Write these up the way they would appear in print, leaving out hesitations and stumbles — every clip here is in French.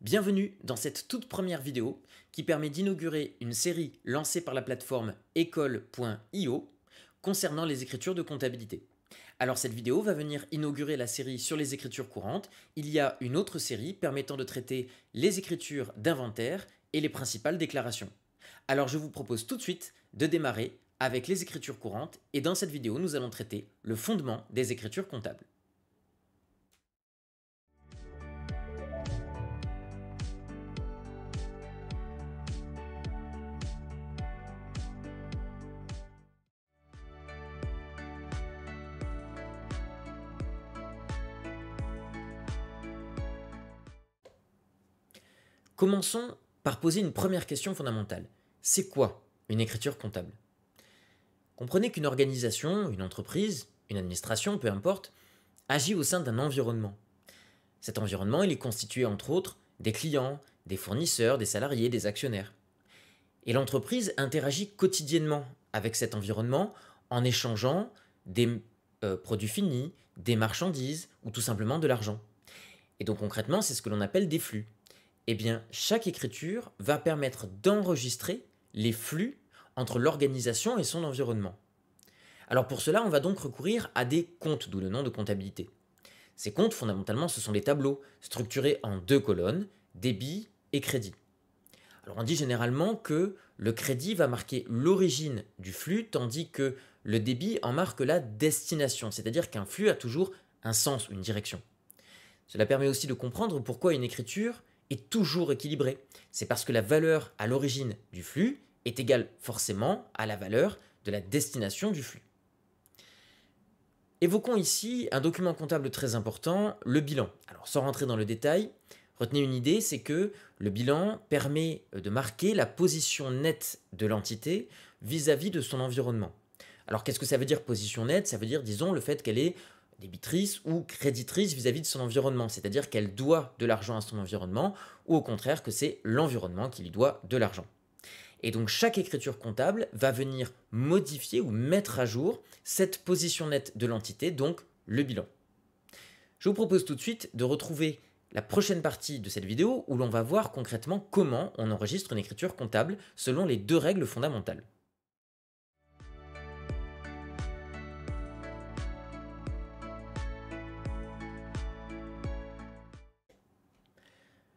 Bienvenue dans cette toute première vidéo qui permet d'inaugurer une série lancée par la plateforme école.io concernant les écritures de comptabilité. Alors cette vidéo va venir inaugurer la série sur les écritures courantes. Il y a une autre série permettant de traiter les écritures d'inventaire et les principales déclarations. Alors je vous propose tout de suite de démarrer avec les écritures courantes et dans cette vidéo nous allons traiter le fondement des écritures comptables. Commençons par poser une première question fondamentale. C'est quoi une écriture comptable? Comprenez qu'une organisation, une entreprise, une administration, peu importe, agit au sein d'un environnement. Cet environnement, il est constitué entre autres des clients, des fournisseurs, des salariés, des actionnaires. Et l'entreprise interagit quotidiennement avec cet environnement en échangeant des produits finis, des marchandises ou tout simplement de l'argent. Et donc concrètement, c'est ce que l'on appelle des flux. Eh bien, chaque écriture va permettre d'enregistrer les flux entre l'organisation et son environnement. Alors pour cela, on va donc recourir à des comptes, d'où le nom de comptabilité. Ces comptes, fondamentalement, ce sont des tableaux structurés en deux colonnes, débit et crédit. Alors on dit généralement que le crédit va marquer l'origine du flux, tandis que le débit en marque la destination, c'est-à-dire qu'un flux a toujours un sens ou une direction. Cela permet aussi de comprendre pourquoi une écriture est toujours équilibrée. C'est parce que la valeur à l'origine du flux est égale forcément à la valeur de la destination du flux. Évoquons ici un document comptable très important, le bilan. Alors sans rentrer dans le détail, retenez une idée, c'est que le bilan permet de marquer la position nette de l'entité vis-à-vis de son environnement. Alors qu'est-ce que ça veut dire position nette? Ça veut dire, disons, le fait qu'elle est débitrice ou créditrice vis-à-vis de son environnement, c'est-à-dire qu'elle doit de l'argent à son environnement ou au contraire que c'est l'environnement qui lui doit de l'argent. Et donc chaque écriture comptable va venir modifier ou mettre à jour cette position nette de l'entité, donc le bilan. Je vous propose tout de suite de retrouver la prochaine partie de cette vidéo où l'on va voir concrètement comment on enregistre une écriture comptable selon les deux règles fondamentales.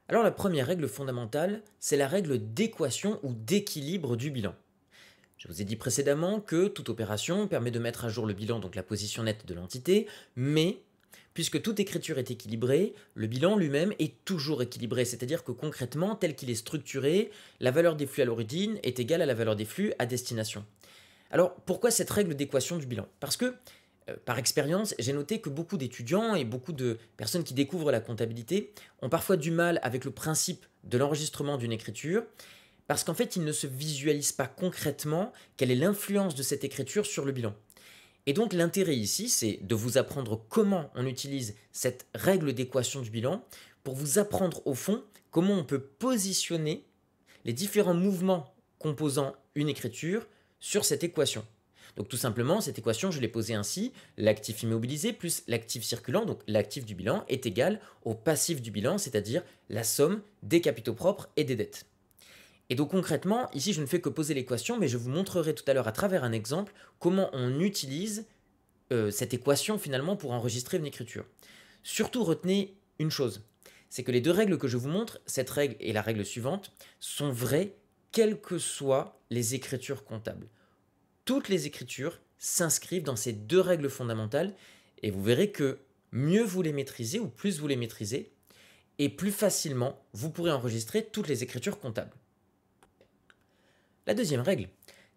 Alors la première règle fondamentale, c'est la règle d'équation ou d'équilibre du bilan. Je vous ai dit précédemment que toute opération permet de mettre à jour le bilan, donc la position nette de l'entité, mais puisque toute écriture est équilibrée, le bilan lui-même est toujours équilibré, c'est-à-dire que concrètement, tel qu'il est structuré, la valeur des flux à l'origine est égale à la valeur des flux à destination. Alors pourquoi cette règle d'équation du bilan? Parce que par expérience, j'ai noté que beaucoup d'étudiants et beaucoup de personnes qui découvrent la comptabilité ont parfois du mal avec le principe de l'enregistrement d'une écriture parce qu'en fait, ils ne se visualisent pas concrètement quelle est l'influence de cette écriture sur le bilan. Et donc l'intérêt ici, c'est de vous apprendre comment on utilise cette règle d'équation du bilan pour vous apprendre au fond comment on peut positionner les différents mouvements composant une écriture sur cette équation. Donc tout simplement, cette équation, je l'ai posée ainsi, l'actif immobilisé plus l'actif circulant, donc l'actif du bilan, est égal au passif du bilan, c'est-à-dire la somme des capitaux propres et des dettes. Et donc concrètement, ici je ne fais que poser l'équation, mais je vous montrerai tout à l'heure à travers un exemple comment on utilise cette équation finalement pour enregistrer une écriture. Surtout retenez une chose, c'est que les deux règles que je vous montre, cette règle et la règle suivante, sont vraies quelles que soient les écritures comptables. Toutes les écritures s'inscrivent dans ces deux règles fondamentales et vous verrez que mieux vous les maîtrisez ou plus vous les maîtrisez et plus facilement vous pourrez enregistrer toutes les écritures comptables. La deuxième règle,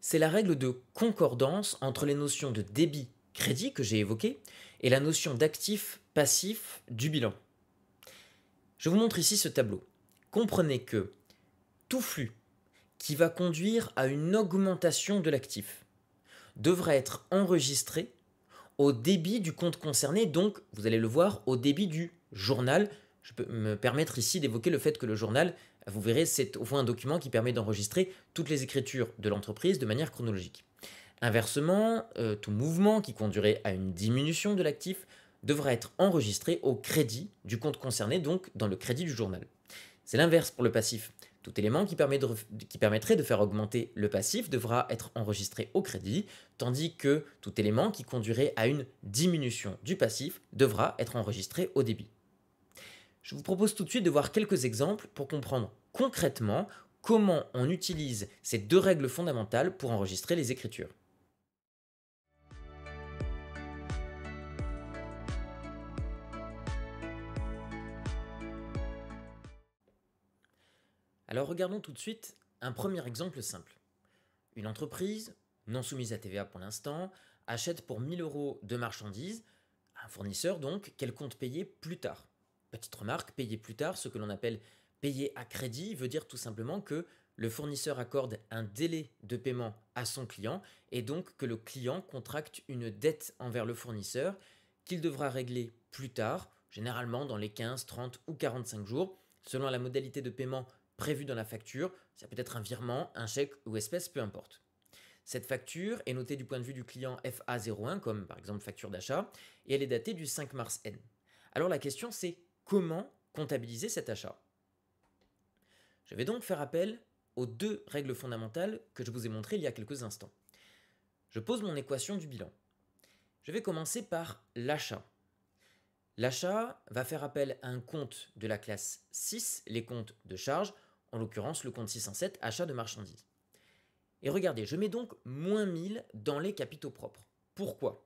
c'est la règle de concordance entre les notions de débit-crédit que j'ai évoquées et la notion d'actif-passif du bilan. Je vous montre ici ce tableau. Comprenez que tout flux qui va conduire à une augmentation de l'actif devra être enregistré au débit du compte concerné, donc vous allez le voir au débit du journal. Je peux me permettre ici d'évoquer le fait que le journal, vous verrez, c'est au fond un document qui permet d'enregistrer toutes les écritures de l'entreprise de manière chronologique. Inversement, tout mouvement qui conduirait à une diminution de l'actif devra être enregistré au crédit du compte concerné, donc dans le crédit du journal. C'est l'inverse pour le passif. Tout élément qui permettrait de faire augmenter le passif devra être enregistré au crédit, tandis que tout élément qui conduirait à une diminution du passif devra être enregistré au débit. Je vous propose tout de suite de voir quelques exemples pour comprendre concrètement comment on utilise ces deux règles fondamentales pour enregistrer les écritures. Alors regardons tout de suite un premier exemple simple. Une entreprise, non soumise à TVA pour l'instant, achète pour 1000 euros de marchandises, un fournisseur donc qu'elle compte payer plus tard. Petite remarque, payer plus tard, ce que l'on appelle payer à crédit, veut dire tout simplement que le fournisseur accorde un délai de paiement à son client et donc que le client contracte une dette envers le fournisseur qu'il devra régler plus tard, généralement dans les 15, 30 ou 45 jours, selon la modalité de paiement prévue dans la facture. Ça peut être un virement, un chèque ou espèce, peu importe. Cette facture est notée du point de vue du client FA01, comme par exemple facture d'achat, et elle est datée du 5 mars N. Alors la question c'est comment comptabiliser cet achat? Je vais donc faire appel aux deux règles fondamentales que je vous ai montrées il y a quelques instants. Je pose mon équation du bilan. Je vais commencer par l'achat. L'achat va faire appel à un compte de la classe 6, les comptes de charge, en l'occurrence le compte 607, achat de marchandises. Et regardez, je mets donc moins 1000 dans les capitaux propres. Pourquoi?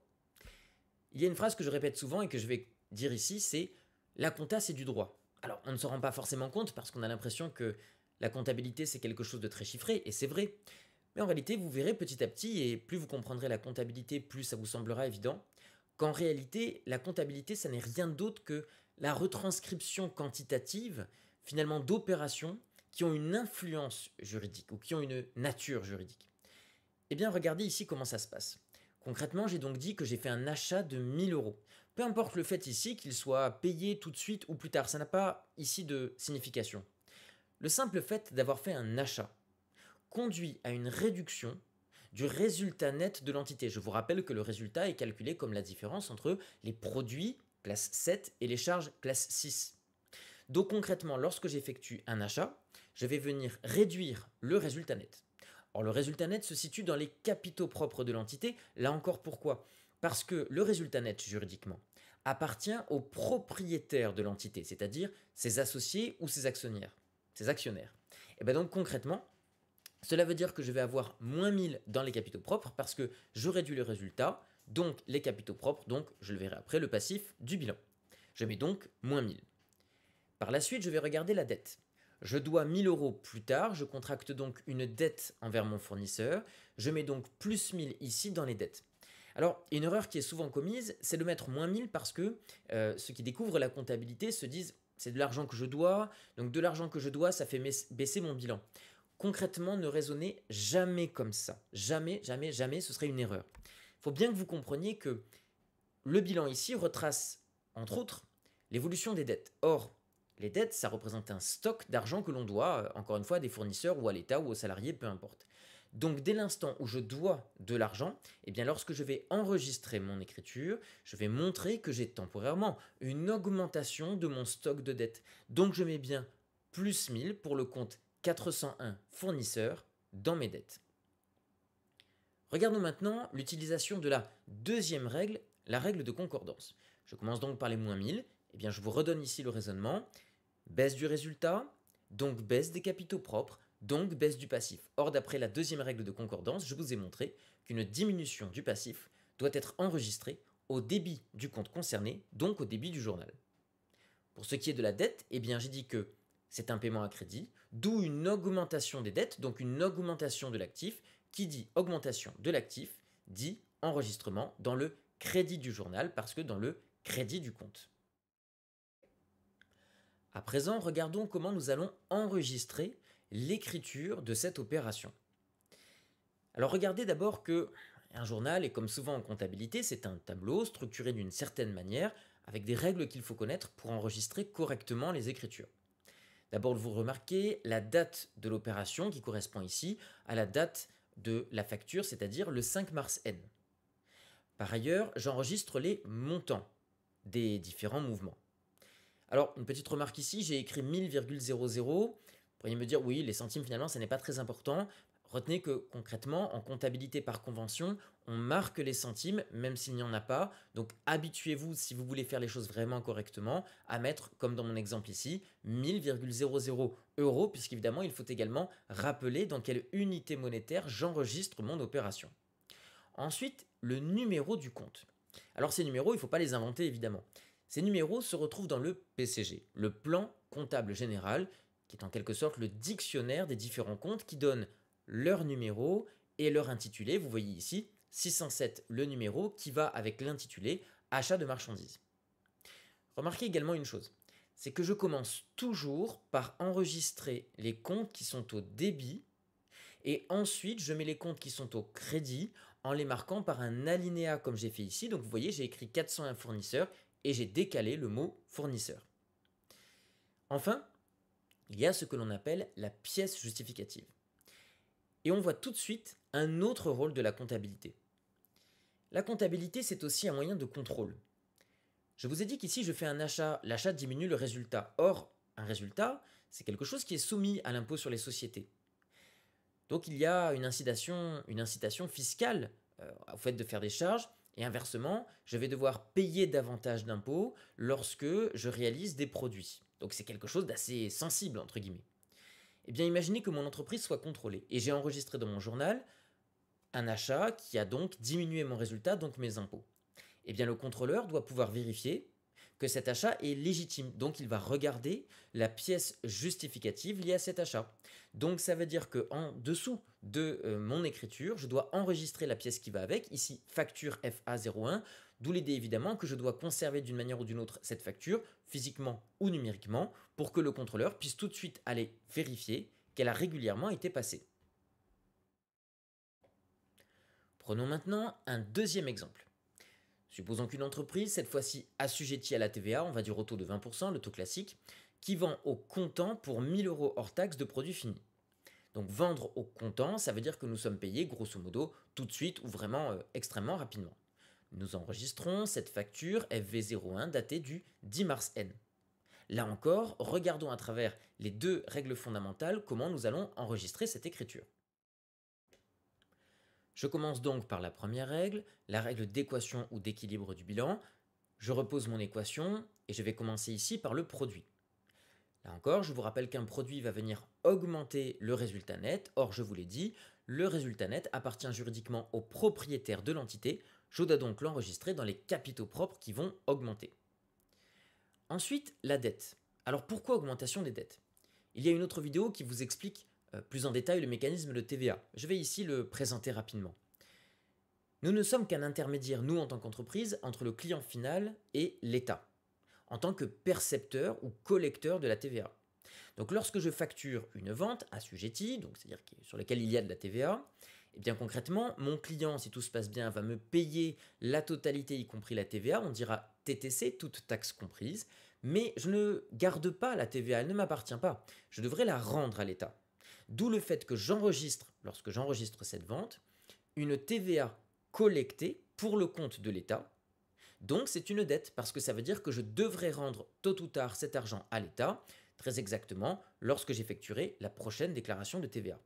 Il y a une phrase que je répète souvent et que je vais dire ici, c'est la compta c'est du droit. Alors on ne se rend pas forcément compte parce qu'on a l'impression que la comptabilité c'est quelque chose de très chiffré, et c'est vrai. Mais en réalité, vous verrez petit à petit, et plus vous comprendrez la comptabilité, plus ça vous semblera évident, qu'en réalité, la comptabilité, ça n'est rien d'autre que la retranscription quantitative, finalement, d'opérations qui ont une influence juridique ou qui ont une nature juridique. Eh bien, regardez ici comment ça se passe. Concrètement, j'ai donc dit que j'ai fait un achat de 1000 euros. Peu importe le fait ici qu'il soit payé tout de suite ou plus tard, ça n'a pas ici de signification. Le simple fait d'avoir fait un achat conduit à une réduction du résultat net de l'entité. Je vous rappelle que le résultat est calculé comme la différence entre les produits classe 7 et les charges classe 6. Donc concrètement, lorsque j'effectue un achat, je vais venir réduire le résultat net. Or, le résultat net se situe dans les capitaux propres de l'entité. Là encore, pourquoi? Parce que le résultat net, juridiquement, appartient aux propriétaires de l'entité, c'est-à-dire ses associés ou ses actionnaires. Et bien donc concrètement, cela veut dire que je vais avoir moins 1000 dans les capitaux propres parce que je réduis le résultat, donc les capitaux propres, donc je le verrai après, le passif du bilan. Je mets donc moins 1000. Par la suite, je vais regarder la dette. Je dois 1000 euros plus tard, je contracte donc une dette envers mon fournisseur, je mets donc plus 1000 ici dans les dettes. Alors, une erreur qui est souvent commise, c'est de mettre moins 1000 parce que ceux qui découvrent la comptabilité se disent c'est de l'argent que je dois, donc de l'argent que je dois, ça fait baisser mon bilan. Concrètement, ne raisonnez jamais comme ça. Jamais, jamais, jamais, ce serait une erreur. Il faut bien que vous compreniez que le bilan ici retrace, entre autres, l'évolution des dettes. Or, les dettes, ça représente un stock d'argent que l'on doit, encore une fois, à des fournisseurs ou à l'État ou aux salariés, peu importe. Donc dès l'instant où je dois de l'argent, eh bien lorsque je vais enregistrer mon écriture, je vais montrer que j'ai temporairement une augmentation de mon stock de dettes. Donc je mets bien plus 1000 pour le compte 401 fournisseurs dans mes dettes. Regardons maintenant l'utilisation de la deuxième règle, la règle de concordance. Je commence donc par les moins 1000. Eh bien, je vous redonne ici le raisonnement. Baisse du résultat, donc baisse des capitaux propres, donc baisse du passif. Or, d'après la deuxième règle de concordance, je vous ai montré qu'une diminution du passif doit être enregistrée au débit du compte concerné, donc au débit du journal. Pour ce qui est de la dette, eh bien, j'ai dit que c'est un paiement à crédit, d'où une augmentation des dettes, donc une augmentation de l'actif. Qui dit augmentation de l'actif dit enregistrement dans le crédit du journal, parce que dans le crédit du compte. À présent, regardons comment nous allons enregistrer l'écriture de cette opération. Alors regardez d'abord que un journal, et comme souvent en comptabilité, c'est un tableau structuré d'une certaine manière, avec des règles qu'il faut connaître pour enregistrer correctement les écritures. D'abord, vous remarquez la date de l'opération qui correspond ici à la date de la facture, c'est-à-dire le 5 mars N. Par ailleurs, j'enregistre les montants des différents mouvements. Alors, une petite remarque ici, j'ai écrit 1000,00. Vous pourriez me dire, oui, les centimes finalement, ça n'est pas très important. Retenez que concrètement, en comptabilité par convention, on marque les centimes, même s'il n'y en a pas. Donc habituez-vous, si vous voulez faire les choses vraiment correctement, à mettre, comme dans mon exemple ici, 1000,00 euros, puisqu'évidemment, il faut également rappeler dans quelle unité monétaire j'enregistre mon opération. Ensuite, le numéro du compte. Alors ces numéros, il ne faut pas les inventer évidemment. Ces numéros se retrouvent dans le PCG, le plan comptable général, qui est en quelque sorte le dictionnaire des différents comptes qui donne leur numéro et leur intitulé. Vous voyez ici 607 le numéro qui va avec l'intitulé achat de marchandises. Remarquez également une chose, c'est que je commence toujours par enregistrer les comptes qui sont au débit et ensuite, je mets les comptes qui sont au crédit en les marquant par un alinéa comme j'ai fait ici. Donc vous voyez, j'ai écrit 401 fournisseurs et j'ai décalé le mot fournisseur. Enfin, il y a ce que l'on appelle la pièce justificative. Et on voit tout de suite un autre rôle de la comptabilité. La comptabilité, c'est aussi un moyen de contrôle. Je vous ai dit qu'ici, je fais un achat, l'achat diminue le résultat. Or, un résultat, c'est quelque chose qui est soumis à l'impôt sur les sociétés. Donc il y a une incitation fiscale au fait de faire des charges, et inversement, je vais devoir payer davantage d'impôts lorsque je réalise des produits. Donc c'est quelque chose d'assez sensible, entre guillemets. Eh bien imaginez que mon entreprise soit contrôlée, et j'ai enregistré dans mon journal un achat qui a donc diminué mon résultat, donc mes impôts. Eh bien le contrôleur doit pouvoir vérifier que cet achat est légitime. Donc il va regarder la pièce justificative liée à cet achat. Donc ça veut dire qu'en dessous de mon écriture, je dois enregistrer la pièce qui va avec, ici facture FA01, d'où l'idée évidemment que je dois conserver d'une manière ou d'une autre cette facture, physiquement ou numériquement, pour que le contrôleur puisse tout de suite aller vérifier qu'elle a régulièrement été passée. Prenons maintenant un deuxième exemple. Supposons qu'une entreprise, cette fois-ci assujettie à la TVA, on va dire au taux de 20%, le taux classique, qui vend au comptant pour 1000 euros hors taxe de produits finis. Donc vendre au comptant, ça veut dire que nous sommes payés grosso modo tout de suite ou vraiment extrêmement rapidement. Nous enregistrons cette facture FV01 datée du 10 mars N. Là encore, regardons à travers les deux règles fondamentales comment nous allons enregistrer cette écriture. Je commence donc par la première règle, la règle d'équation ou d'équilibre du bilan. Je repose mon équation et je vais commencer ici par le produit. Là encore, je vous rappelle qu'un produit va venir augmenter le résultat net. Or, je vous l'ai dit, le résultat net appartient juridiquement au propriétaire de l'entité. Je dois donc l'enregistrer dans les capitaux propres qui vont augmenter. Ensuite, la dette. Alors pourquoi augmentation des dettes? Il y a une autre vidéo qui vous explique plus en détail le mécanisme de TVA. Je vais ici le présenter rapidement. Nous ne sommes qu'un intermédiaire, nous en tant qu'entreprise, entre le client final et l'État, en tant que percepteur ou collecteur de la TVA. Donc lorsque je facture une vente assujettie, donc c'est-à-dire sur laquelle il y a de la TVA, et bien concrètement, mon client, si tout se passe bien, va me payer la totalité, y compris la TVA, on dira TTC, toute taxe comprise, mais je ne garde pas la TVA, elle ne m'appartient pas. Je devrais la rendre à l'État. D'où le fait que j'enregistre, lorsque j'enregistre cette vente, une TVA collectée pour le compte de l'État. Donc c'est une dette parce que ça veut dire que je devrais rendre tôt ou tard cet argent à l'État, très exactement lorsque j'effectuerai la prochaine déclaration de TVA.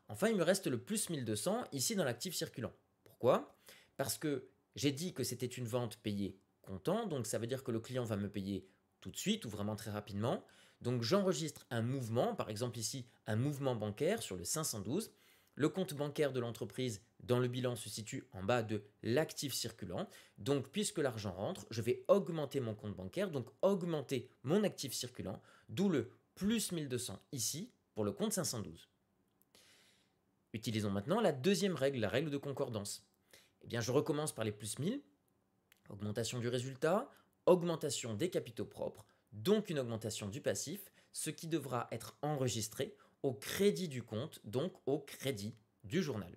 Enfin, il me reste le plus 1200 ici dans l'actif circulant. Pourquoi? Parce que j'ai dit que c'était une vente payée comptant, donc ça veut dire que le client va me payer tout de suite ou vraiment très rapidement. Donc j'enregistre un mouvement, par exemple ici un mouvement bancaire sur le 512. Le compte bancaire de l'entreprise dans le bilan se situe en bas de l'actif circulant. Donc puisque l'argent rentre, je vais augmenter mon compte bancaire, donc augmenter mon actif circulant, d'où le plus 1200 ici pour le compte 512. Utilisons maintenant la deuxième règle, la règle de concordance. Eh bien, je recommence par les plus 1000, augmentation du résultat, augmentation des capitaux propres, donc une augmentation du passif, ce qui devra être enregistré au crédit du compte, donc au crédit du journal.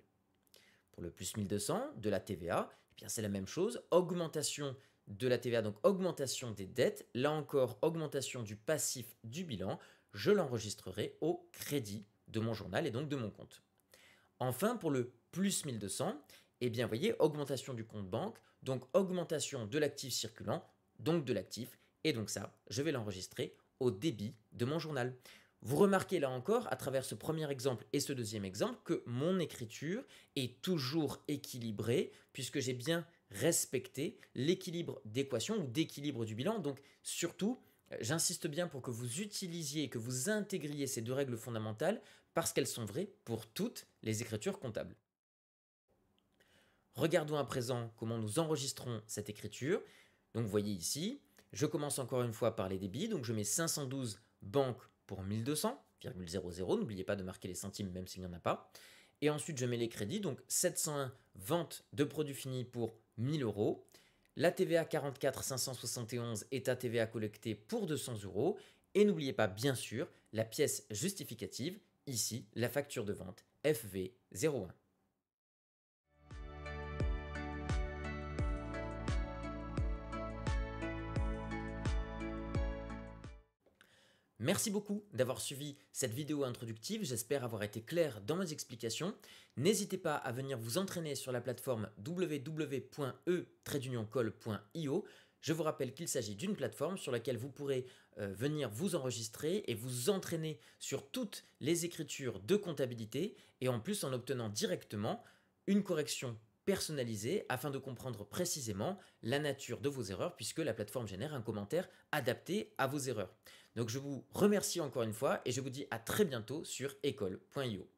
Pour le plus 1200 de la TVA, eh bien c'est la même chose, augmentation de la TVA, donc augmentation des dettes, là encore augmentation du passif du bilan, je l'enregistrerai au crédit de mon journal et donc de mon compte. Enfin, pour le plus 1200, eh bien, vous voyez, augmentation du compte banque, donc augmentation de l'actif circulant, donc de l'actif, Et donc ça, je vais l'enregistrer au débit de mon journal. Vous remarquez là encore, à travers ce premier exemple et ce deuxième exemple, que mon écriture est toujours équilibrée puisque j'ai bien respecté l'équilibre d'équation ou d'équilibre du bilan. Donc surtout, j'insiste bien pour que vous utilisiez, que vous intégriez ces deux règles fondamentales parce qu'elles sont vraies pour toutes les écritures comptables. Regardons à présent comment nous enregistrons cette écriture. Donc vous voyez ici, je commence encore une fois par les débits, donc je mets 512 banques pour 1200,00. N'oubliez pas de marquer les centimes même s'il n'y en a pas. Et ensuite je mets les crédits, donc 701 ventes de produits finis pour 1000 euros. La TVA 44 571 est à TVA collectée pour 200 euros. Et n'oubliez pas bien sûr la pièce justificative, ici la facture de vente FV01. Merci beaucoup d'avoir suivi cette vidéo introductive, j'espère avoir été clair dans mes explications. N'hésitez pas à venir vous entraîner sur la plateforme www.e-call.io. Je vous rappelle qu'il s'agit d'une plateforme sur laquelle vous pourrez venir vous enregistrer et vous entraîner sur toutes les écritures de comptabilité et en plus en obtenant directement une correction personnalisée afin de comprendre précisément la nature de vos erreurs puisque la plateforme génère un commentaire adapté à vos erreurs. Donc je vous remercie encore une fois et je vous dis à très bientôt sur ecole.io.